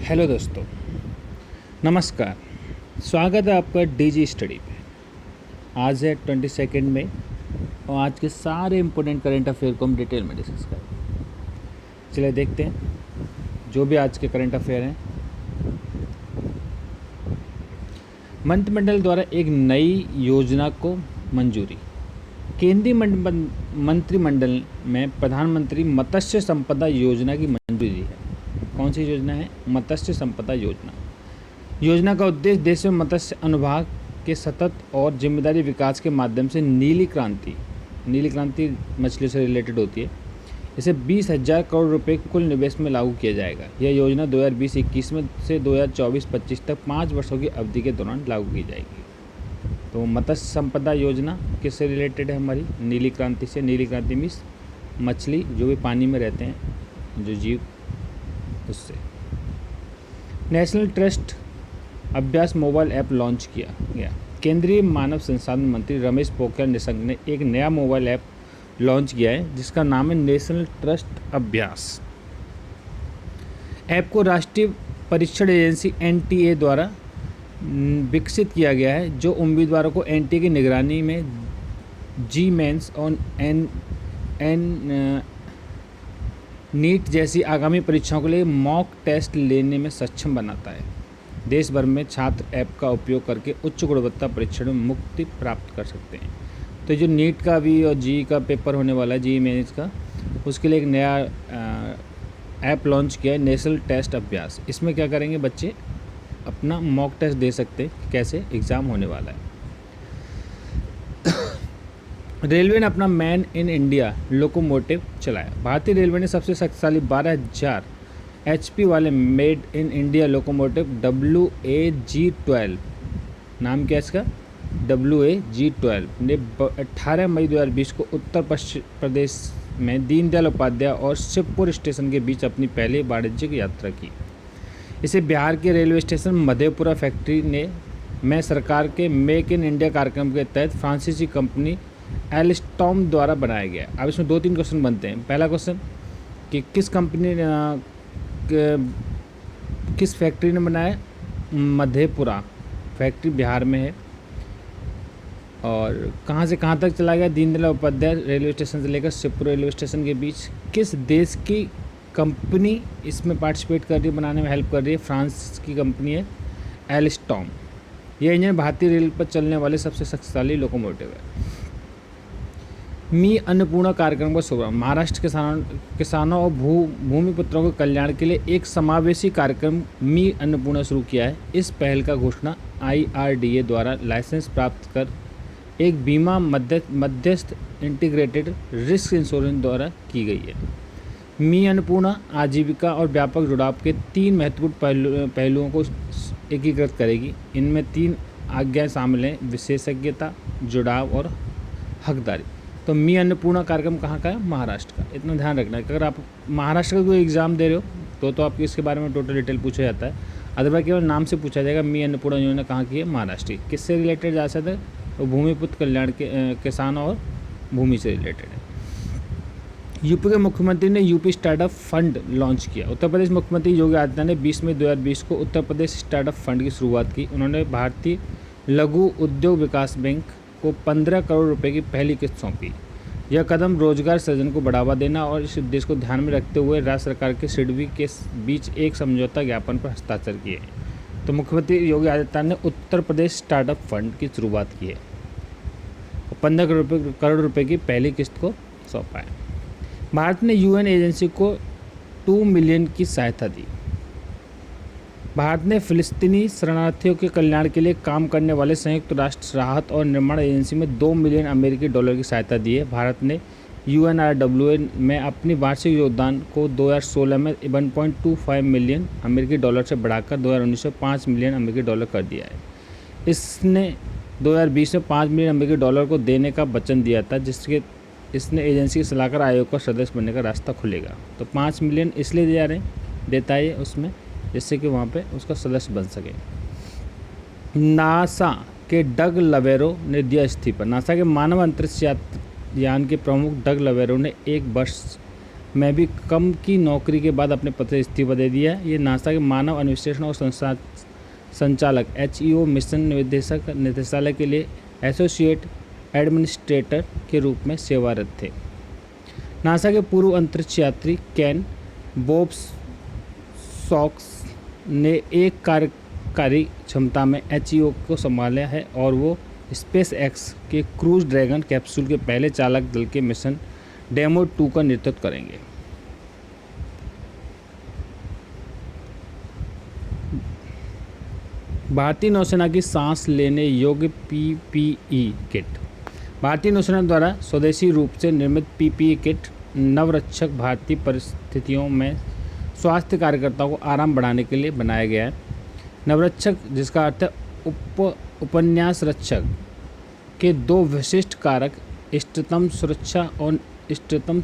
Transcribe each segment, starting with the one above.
Hello दोस्तों, नमस्कार। स्वागत है आपका डीजी स्टडी पे। आज है 22 मई और आज के सारे इम्पोर्टेंट करंट अफेयर को हम डिटेल में डिस्कस करें। चलिए देखते हैं जो भी आज के करंट अफेयर हैं। मंत्रिमंडल द्वारा एक नई योजना को मंजूरी। केंद्रीय मंत्रिमंडल में प्रधानमंत्री मत्स्य संपदा योजना की मंजूरी दी है। कौन सी योजना है? मत्स्य संपदा योजना। योजना का उद्देश्य देश में मत्स्य अनुभाग के सतत और जिम्मेदारी विकास के माध्यम से नीली क्रांति मछली से रिलेटेड होती है। इसे 20,000 करोड़ रुपए कुल निवेश में लागू किया जाएगा। यह योजना 2020-21 में से 2024-25 तक 5 वर्षों की अवधि के दौरान लागू की जाएगी। तो मत्स्य संपदा योजना किससे रिलेटेड है? हमारी नीली क्रांति से। नीली क्रांति मीन्स मछली जो भी पानी में रहते हैं, जो जीव, उससे। नेशनल ट्रस्ट अभ्यास मोबाइल ऐप लॉन्च किया गया। केंद्रीय मानव संसाधन मंत्री रमेश पोखरियाल निशंक ने एक नया मोबाइल ऐप लॉन्च किया है जिसका नाम है नेशनल ट्रस्ट अभ्यास। ऐप को राष्ट्रीय परीक्षण एजेंसी NTA द्वारा विकसित किया गया है, जो उम्मीदवारों को NTA की निगरानी में जी मेंस और नीट जैसी आगामी परीक्षाओं के लिए मॉक टेस्ट लेने में सक्षम बनाता है। देश भर में छात्र ऐप का उपयोग करके उच्च गुणवत्ता परीक्षण में मुक्ति प्राप्त कर सकते हैं। तो जो नीट का भी और जी का पेपर होने वाला है, जी मेंस का, उसके लिए एक नया ऐप लॉन्च किया है, नेशनल टेस्ट अभ्यास। इसमें क्या करेंगे बच्चे? अपना मॉक टेस्ट दे सकते हैं कैसे एग्ज़ाम होने वाला है। रेलवे ने अपना मैन इन इंडिया लोकोमोटिव चलाया। भारतीय रेलवे ने सबसे शक्तिशाली 12,000 HP वाले made in India locomotive WAG-12, नाम क्या है इसका? WAG-12 ने 18 मई 2020 को उत्तर प्रदेश में दीनदयाल उपाध्याय और शिवपुर स्टेशन के बीच अपनी पहली वाणिज्यिक यात्रा की। इसे बिहार के रेलवे स्टेशन मधेपुरा फैक्ट्री में सरकार के मेक इन इंडिया कार्यक्रम के तहत फ्रांसीसी कंपनी एल्स्टॉम द्वारा बनाया गया। अब इसमें 2-3 क्वेश्चन बनते हैं। पहला क्वेश्चन कि किस कंपनी ने किस फैक्ट्री ने बनाया? मधेपुरा फैक्ट्री बिहार में है। और कहाँ से कहाँ तक चला गया? दीनदयाल उपाध्याय रेलवे स्टेशन से लेकर शिवपुर रेलवे स्टेशन के बीच। किस देश की कंपनी इसमें पार्टिसिपेट कर रही है, बनाने में हेल्प कर रही है? फ्रांस की कंपनी है एल्स्टॉम। यह इंजन भारतीय रेल पर चलने वाले सबसे शक्तिशाली लोकोमोटिव है। मी अन्नपूर्णा कार्यक्रम का शुभारंभ। महाराष्ट्र किसानों और भूमिपुत्रों के कल्याण के लिए एक समावेशी कार्यक्रम मी अन्नपूर्णा शुरू किया है। इस पहल का घोषणा IRDA द्वारा लाइसेंस प्राप्त कर एक बीमा मध्यस्थ इंटीग्रेटेड रिस्क इंश्योरेंस द्वारा की गई है। मी अन्नपूर्णा आजीविका और व्यापक जुड़ाव के 3 महत्वपूर्ण पहलुओं को एकीकृत करेगी। इनमें 3 आज्ञाएं शामिल हैं: विशेषज्ञता, जुड़ाव और हकदारी। तो मी अन्नपूर्णा कार्यक्रम कहाँ का है? महाराष्ट्र का। इतना ध्यान रखना है कि अगर आप महाराष्ट्र का कोई एग्ज़ाम दे रहे हो तो आपको इसके बारे में टोटल डिटेल पूछा जाता है। अदरवाइज केवल नाम से पूछा जाएगा। मी अन्नपूर्णा योजना कहाँ की है? महाराष्ट्र की। किससे रिलेटेड जा सकता है? तो भूमिपुत्र कल्याण के किसान और भूमि से रिलेटेड है। यूपी के मुख्यमंत्री ने यूपी स्टार्टअप फंड लॉन्च किया। उत्तर प्रदेश मुख्यमंत्री योगी आदित्यनाथ ने 20 मई 2020 को उत्तर प्रदेश स्टार्टअप फंड की शुरुआत की। उन्होंने भारतीय लघु उद्योग विकास बैंक को 15 करोड़ रुपए की पहली किस्त सौंपी। यह कदम रोजगार सृजन को बढ़ावा देना और इस उद्देश्य को ध्यान में रखते हुए राज्य सरकार के सिडबी के बीच एक समझौता ज्ञापन पर हस्ताक्षर किए। तो मुख्यमंत्री योगी आदित्यनाथ ने उत्तर प्रदेश स्टार्टअप फंड की शुरुआत की है और 15 करोड़ रुपए की पहली किस्त को सौंपा है। भारत ने UN एजेंसी को 2 मिलियन की सहायता दी। भारत ने फिलिस्तीनी शरणार्थियों के कल्याण के लिए काम करने वाले संयुक्त राष्ट्र राहत और निर्माण एजेंसी में $2 मिलियन की सहायता दी है। भारत ने UNRWA में अपनी वार्षिक योगदान को 2016 में $1.25 मिलियन से बढ़ाकर 2019 में $5 मिलियन कर दिया है। इसने 2020 में $5 मिलियन को देने का वचन दिया था, जिसके इसने एजेंसी के सलाहकार आयोग का सदस्य बनने का रास्ता खुलेगा। तो 5 मिलियन इसलिए दिया रहे देता है उसमें, जिससे कि वहाँ पे उसका सदस्य बन सके। नासा के डग लवेरो ने दिया इस्तीफा। नासा के मानव अंतरिक्ष यान के प्रमुख डग लवेरो ने 1 वर्ष में भी कम की नौकरी के बाद अपने पद से इस्तीफा दे दिया है। ये नासा के मानव अन्वेषण और संचालक HEO मिशन निदेशालय के लिए एसोसिएट एडमिनिस्ट्रेटर के रूप में सेवारत थे। नासा के पूर्व अंतरिक्ष यात्री केन बोब-सॉक्स ने एक कार्यकारी क्षमता में HEO को संभाला है और वो स्पेस एक्स के क्रूज ड्रैगन कैप्सूल के पहले चालक दल के मिशन डेमो 2 का नेतृत्व करेंगे। भारतीय नौसेना की सांस लेने योग्य PPE किट। भारतीय नौसेना द्वारा स्वदेशी रूप से निर्मित PPE किट नवरक्षक भारतीय परिस्थितियों में स्वास्थ्य कार्यकर्ताओं को आराम बढ़ाने के लिए बनाया गया है। नवरक्षक, जिसका अर्थ है उपन्यास रक्षक, के 2 विशिष्ट कारक इष्टतम सुरक्षा और इष्टतम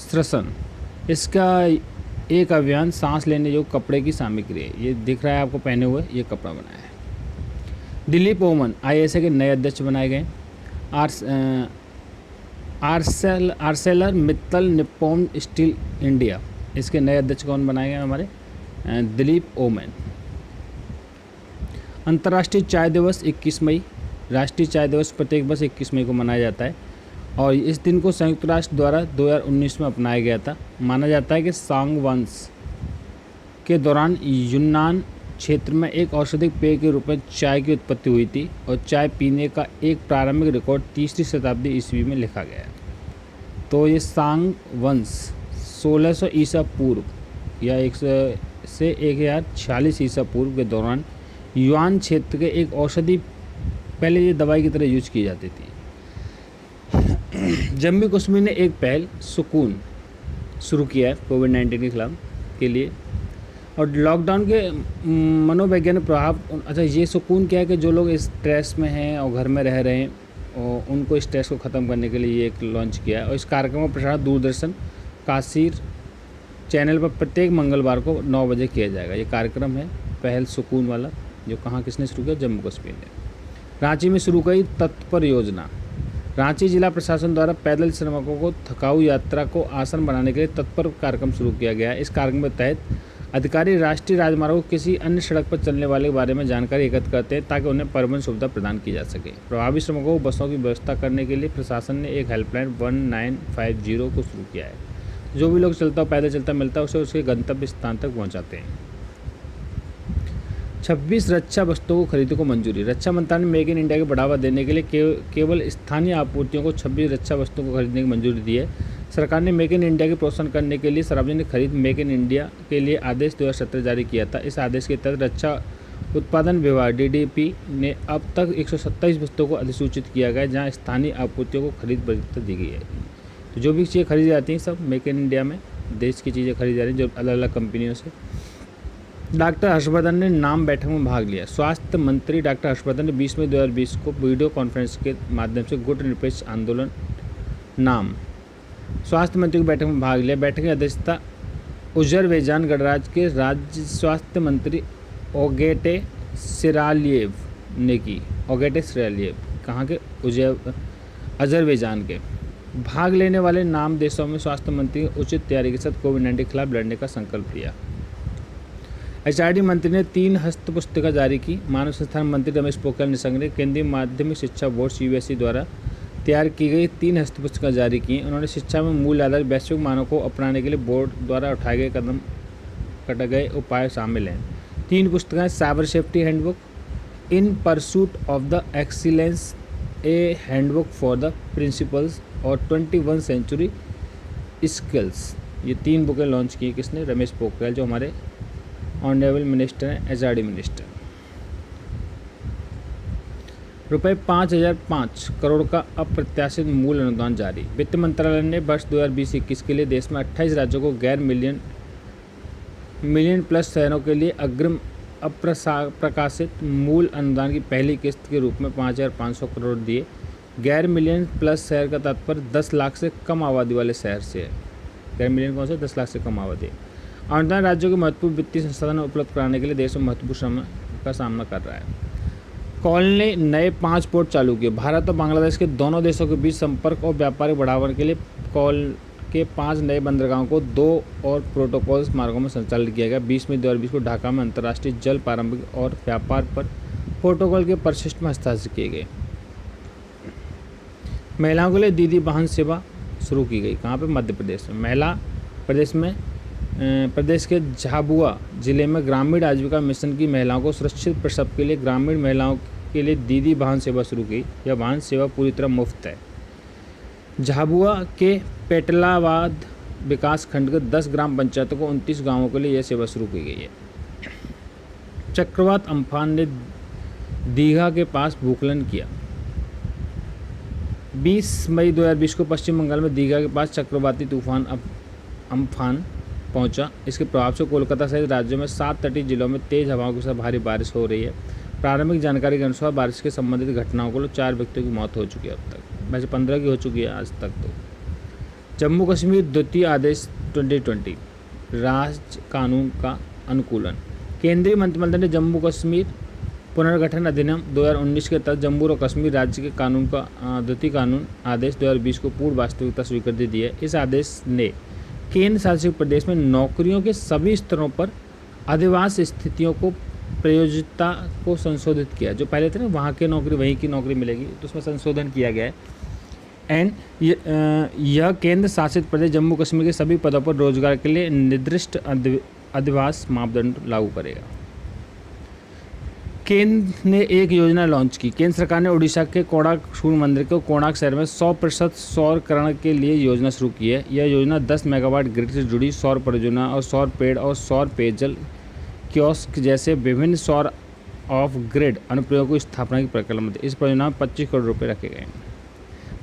श्वसन। इसका एक अभियान सांस लेने योग्य कपड़े की सामग्री है। ये दिख रहा है आपको पहने हुए, ये कपड़ा बनाया है। दिलीप ओमन ISA के नए अध्यक्ष बनाए गए। Arcelor Mittal Nippon steel India, इसके नए अध्यक्ष कौन बनाए गए? हमारे दिलीप ओमन। अंतर्राष्ट्रीय चाय दिवस 21 मई। राष्ट्रीय चाय दिवस प्रत्येक वर्ष 21 मई को मनाया जाता है और इस दिन को संयुक्त राष्ट्र द्वारा 2019 में अपनाया गया था। माना जाता है कि सांग वंश के दौरान यूनान क्षेत्र में एक औषधिक पेय के रूप में चाय की उत्पत्ति हुई थी और चाय पीने का एक प्रारंभिक रिकॉर्ड 3री शताब्दी ईस्वी में लिखा गया है। तो ये सांग वंश 1600 ईसा पूर्व या 100 से 1046 ईसा पूर्व के दौरान युआन क्षेत्र के एक औषधि, पहले ये दवाई की तरह यूज की जाती थी। जम्मू कश्मीर ने एक पहल सुकून शुरू किया है कोविड-19 के खिलाफ के लिए और लॉकडाउन के मनोवैज्ञानिक प्रभाव। अच्छा, ये सुकून क्या है कि जो लोग स्ट्रेस में हैं और घर में रह रहे हैं और उनको स्ट्रेस को ख़त्म करने के लिए ये एक लॉन्च किया है और इस कार्यक्रम का प्रसारण दूरदर्शन काशीर चैनल पर प्रत्येक मंगलवार को 9 बजे किया जाएगा। ये कार्यक्रम है पहल सुकून वाला, जो कहाँ किसने शुरू किया? जम्मू कश्मीर ने। रांची में शुरू की तत्पर योजना। रांची जिला प्रशासन द्वारा पैदल श्रमिकों को थकाऊ यात्रा को आसान बनाने के लिए तत्पर कार्यक्रम शुरू किया गया है। इस कार्यक्रम के तहत अधिकारी राष्ट्रीय राजमार्गों को किसी अन्य सड़क पर चलने वाले के बारे में जानकारी एकत्र करते हैं ताकि उन्हें परिवहन सुविधा प्रदान की जा सके। प्रभावित श्रमिकों को बसों की व्यवस्था करने के लिए प्रशासन ने एक हेल्पलाइन 1950 को शुरू किया है। जो भी लोग पैदल चलता मिलता है उसे उसके गंतव्य स्थान तक पहुँचाते हैं। 26 रक्षा वस्तुओं को खरीदने को मंजूरी। रक्षा मंत्रालय ने मेक इन इंडिया को बढ़ावा देने के लिए केवल स्थानीय आपूर्तियों को 26 रक्षा वस्तुओं को खरीदने की मंजूरी दी है। सरकार ने मेक इन इंडिया के प्रोत्साहन करने के लिए सार्वजनिक खरीद मेक इन इंडिया के लिए आदेश 2017 जारी किया था। इस आदेश के तहत रक्षा उत्पादन विभाग DDP ने अब तक 127 वस्तुओं को अधिसूचित किया गया जहां स्थानीय आपूर्तियों को खरीद वरीयता दी गई है। तो जो भी चीज़ें खरीदी जाती हैं सब मेक इन इंडिया में देश की चीज़ें खरीदी जा रही हैं, जो अलग अलग कंपनियों से। डॉक्टर हर्षवर्धन ने नाम बैठक में भाग लिया। स्वास्थ्य मंत्री डॉक्टर हर्षवर्धन ने 20 मई 2020 को वीडियो कॉन्फ्रेंस के माध्यम से गुट निरपेक्ष आंदोलन नाम स्वास्थ्य मंत्री की बैठक में भाग लिया। बैठक की अध्यक्षता अजरबैजान गणराज्य के राज्य स्वास्थ्य मंत्री ओगेटे सिरालिएव ने की। ओगेटे सिरालिएव कहाँ के? अजरबैजान के। भाग लेने वाले नाम देशों में स्वास्थ्य मंत्री ने उचित तैयारी के साथ कोविड-19 के खिलाफ लड़ने का संकल्प लिया। HRD मंत्री ने 3 हस्त पुस्तिका जारी की। मानव संसाधन मंत्री रमेश पोखरियाल निशंक ने केंद्रीय माध्यमिक शिक्षा बोर्ड CBSE द्वारा तैयार की गई 3 हस्त पुस्तिका जारी की। उन्होंने शिक्षा में मूल आधारित वैश्विक मानकों को अपनाने के लिए बोर्ड द्वारा उठाए गए उपाय शामिल हैं। 3 पुस्तकें cyber safety handbook, in pursuit of the excellence A handbook for the principles और 21 सेंचुरी स्किल्स। ये 3 बुकें लॉन्च की किसने? रमेश पोखरियाल, जो हमारे ऑनरेबल मिनिस्टर हैं, HRD मिनिस्टर। रुपये 5005 करोड़ का अप्रत्याशित मूल अनुदान जारी। वित्त मंत्रालय ने वर्ष 2020-21 के लिए देश में 28 राज्यों को गैर मिलियन प्लस शहरों के लिए अग्रिम अप्रकाशित मूल अनुदान की पहली किस्त के रूप में 5500 करोड़ दिए। गैर मिलियन प्लस शहर का तात्पर्य 10 लाख से कम आबादी वाले शहर से है। गैर मिलियन कौन से? 10 लाख से कम आबादी। अनुदान राज्यों के महत्वपूर्ण वित्तीय संसाधन उपलब्ध कराने के लिए देश में महत्वपूर्ण समय का सामना कर रहा है। कॉल ने नए 5 पोर्ट चालू किए। भारत और बांग्लादेश के दोनों देशों के बीच संपर्क और व्यापारिक बढ़ावा के लिए कॉल के 5 नए बंदरगाहों को 2 और प्रोटोकॉल्स मार्गों में संचालित किया गया। 20 मई 2020 को ढाका में अंतर्राष्ट्रीय जल पारंपरिक और व्यापार पर प्रोटोकॉल के परिशिष्ट में हस्ताक्षर किए गए। महिलाओं के लिए दीदी वाहन सेवा शुरू की गई। कहाँ पे? मध्य प्रदेश में। प्रदेश के झाबुआ जिले में ग्रामीण आजीविका मिशन की महिलाओं को सुरक्षित प्रसव के लिए ग्रामीण महिलाओं के लिए दीदी वाहन सेवा शुरू की। यह वाहन सेवा पूरी तरह मुफ्त है। झाबुआ के पेटलाबाद विकास खंड के 10 ग्राम पंचायतों को 29 गांवों के लिए यह सेवा शुरू की गई है। चक्रवात अम्फान ने दीघा के पास भूस्खलन किया। 20 मई 2020 को पश्चिम बंगाल में दीघा के पास चक्रवाती तूफान अम्फान पहुंचा। इसके प्रभाव से कोलकाता सहित राज्यों में 7 तटीय जिलों में तेज हवाओं के साथ भारी बारिश हो रही है। प्रारंभिक जानकारी के अनुसार बारिश के संबंधित घटनाओं को 4 व्यक्तियों की मौत हो चुकी है अब तक, वैसे 15 की हो चुकी है आज तक। तो जम्मू कश्मीर द्वितीय आदेश 2020 राज्य कानून का अनुकूलन। केंद्रीय मंत्रिमंडल ने जम्मू कश्मीर पुनर्गठन अधिनियम 2019 के तहत जम्मू और कश्मीर राज्य के कानून का द्वितीय कानून आदेश 2020 को पूर्ण वास्तविकता स्वीकृति दी है। इस आदेश ने केंद्र शासित प्रदेश में नौकरियों के सभी स्तरों पर अधिवास स्थितियों को प्रयोज्यता को संशोधित किया। जो पहले थे ना वहाँ की नौकरी वहीं की नौकरी मिलेगी, तो उसमें संशोधन किया गया है। एंड यह केंद्र शासित प्रदेश जम्मू कश्मीर के सभी पदों पर रोजगार के लिए निर्दिष्ट अधिवास मापदंड लागू करेगा। केंद्र ने एक योजना लॉन्च की। केंद्र सरकार ने उड़ीसा के कोणार्क सूर्य मंदिर को कोणार्क शहर में 100% सौरकरण के लिए योजना शुरू की है। यह योजना 10 मेगावाट ग्रिड से जुड़ी सौर परियोजना और सौर पेड़ और सौर पेयजल कियोस्क जैसे विभिन्न सौर ऑफ ग्रिड अनुप्रयोगों की स्थापना की प्रक्रिया में इस परियोजना में 25 करोड़ रुपये रखे गए।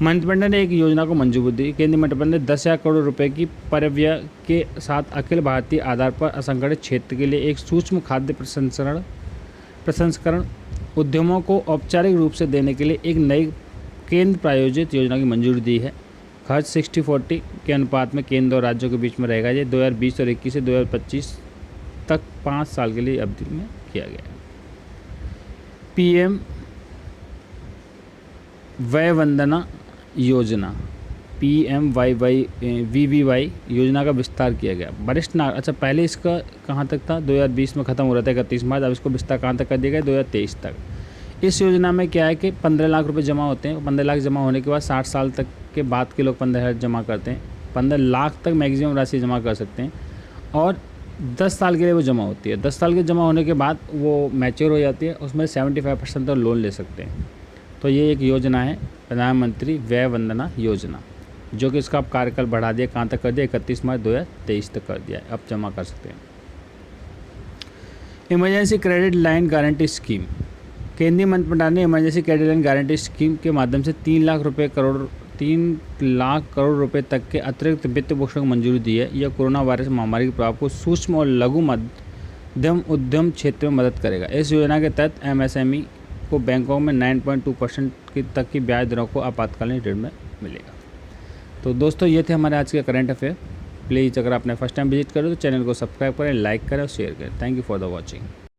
मंत्रिमंडल ने एक योजना को मंजूरी दी। केंद्रीय मंत्रिमंडल ने 10,000 करोड़ रुपए की परिव्यय के साथ अखिल भारतीय आधार पर असंगठित क्षेत्र के लिए एक सूक्ष्म खाद्य प्रसंस्करण उद्यमों को औपचारिक रूप से देने के लिए एक नई केंद्र प्रायोजित योजना की मंजूरी दी है। खर्च 60-40 के अनुपात में केंद्र और राज्यों के बीच में रहेगा। ये 2020 और 21 से 2025 तक 5 साल के लिए अवधि में किया गया है। PM वय वंदना योजना PMVVY योजना का विस्तार किया गया। वरिष्ठ नागरिक, अच्छा पहले इसका कहाँ तक था? 2020 में ख़त्म हो रहा था 31 मार्च। अब इसको विस्तार कहाँ तक कर दिया गया? 2023 तक। इस योजना में क्या है कि 15 लाख रुपए जमा होते हैं। 15 लाख जमा होने के बाद 60 साल तक के बाद के लोग 15,000 जमा करते हैं। 15 लाख तक मैक्सिमम राशि जमा कर सकते हैं और 10 साल के लिए वो जमा होती है। 10 साल के जमा होने के बाद वो मैच्योर हो जाती है। उसमें 75% तक लोन ले सकते हैं। तो ये एक योजना है प्रधानमंत्री वय वंदना योजना, जो कि इसका अब कार्यकाल बढ़ा दिया। कहाँ तक कर दिया? 31 मार्च 2023 तक कर दिया है। अब जमा कर सकते हैं। Emergency credit line guarantee scheme. केंद्रीय मंत्रिमंडल ने emergency credit line guarantee scheme के माध्यम से 3 लाख करोड़ रुपए तक के अतिरिक्त वित्त पोषण को मंजूरी दी है। यह कोरोना वायरस महामारी के प्रभाव को सूक्ष्म और लघु मध्यम उद्यम क्षेत्र में मदद करेगा। इस योजना के तहत MSME को बैंकों में 9.2% तक की ब्याज दरों को आपातकालीन ऋण में मिलेगा। तो दोस्तों ये थे हमारे आज के करंट अफेयर। प्लीज़ अगर आपने फर्स्ट टाइम विजिट करो तो चैनल को सब्सक्राइब करें, लाइक करें और शेयर करें। Thank you for the watching.